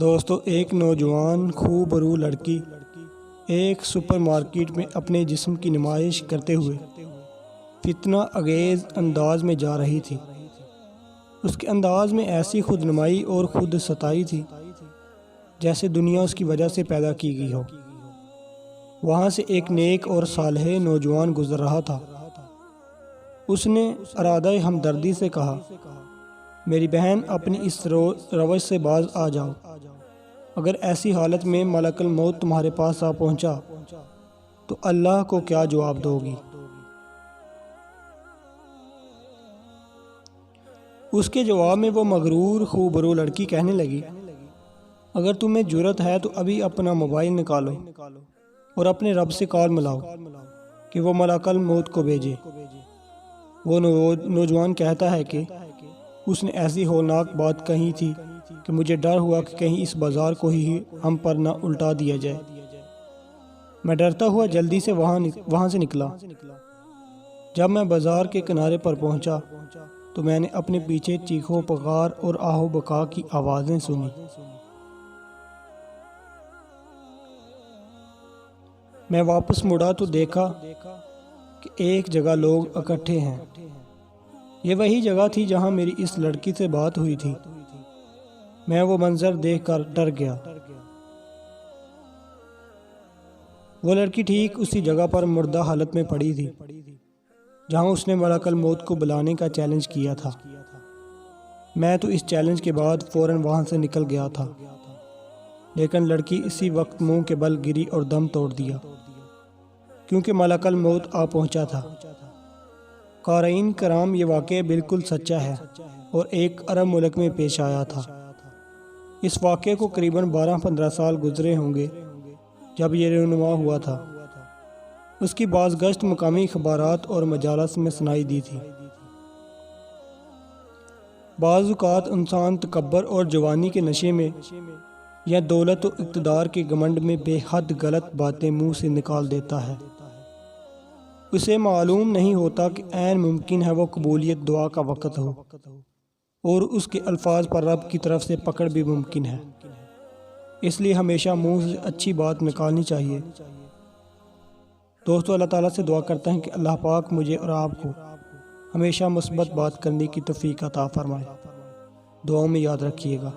دوستو، ایک نوجوان خوبرو لڑکی ایک سپر مارکیٹ میں اپنے جسم کی نمائش کرتے ہوئے فتنہ انگیز انداز میں جا رہی تھی۔ اس کے انداز میں ایسی خود نمائی اور خود ستائی تھی جیسے دنیا اس کی وجہ سے پیدا کی گئی ہو۔ وہاں سے ایک نیک اور صالح نوجوان گزر رہا تھا۔ اس نے ارادہ ہمدردی سے کہا، میری بہن، اپنی اس روش سے باز آ جاؤ۔ اگر ایسی حالت میں ملک الموت تمہارے پاس آ پہنچا تو اللہ کو کیا جواب دو گی؟ اس کے جواب میں وہ مغرور خوبرو لڑکی کہنے لگی، اگر تمہیں جرأت ہے تو ابھی اپنا موبائل نکالو اور اپنے رب سے کال ملاؤ کہ وہ ملک الموت کو بھیجے۔ وہ نوجوان کہتا ہے کہ اس نے ایسی ہولناک بات کہی تھی کہ مجھے ڈر ہوا کہ کہیں اس بازار کو ہی ہم پر نہ الٹا دیا جائے۔ میں ڈرتا ہوا جلدی سے وہاں سے نکلا۔ جب میں بازار کے کنارے پر پہنچا تو میں نے اپنے پیچھے چیخو پکار اور آہو بکا کی آوازیں سنی۔ میں واپس مڑا تو دیکھا کہ ایک جگہ لوگ اکٹھے ہیں۔ یہ وہی جگہ تھی جہاں میری اس لڑکی سے بات ہوئی تھی۔ میں وہ منظر دیکھ کر ڈر گیا۔ وہ لڑکی ٹھیک اسی جگہ پر مردہ حالت میں پڑی تھی جہاں اس نے ملک الموت کو بلانے کا چیلنج کیا تھا۔ میں تو اس چیلنج کے بعد فوراً وہاں سے نکل گیا تھا، لیکن لڑکی اسی وقت منہ کے بل گری اور دم توڑ دیا کیونکہ ملک الموت آ پہنچا تھا۔ قارئین کرام، یہ واقعہ بالکل سچا ہے اور ایک عرب ملک میں پیش آیا تھا۔ اس واقعے کو قریباً 12-15 سال گزرے ہوں گے جب یہ رونما ہوا تھا۔ اس کی بازگشت مقامی اخبارات اور مجالس میں سنائی دی تھی۔ بعض اوقات انسان تکبر اور جوانی کے نشے میں یا دولت و اقتدار کے گھمنڈ میں بے حد غلط باتیں منہ سے نکال دیتا ہے۔ اسے معلوم نہیں ہوتا کہ عین ممکن ہے وہ قبولیت دعا کا وقت ہو اور اس کے الفاظ پر رب کی طرف سے پکڑ بھی ممکن ہے۔ اس لیے ہمیشہ منہ سے اچھی بات نکالنی چاہیے۔ دوستو، اللہ تعالیٰ سے دعا کرتے ہیں کہ اللہ پاک مجھے اور آپ کو ہمیشہ مثبت بات کرنے کی توفیق عطا فرمائے۔ دعاؤں میں یاد رکھیے گا۔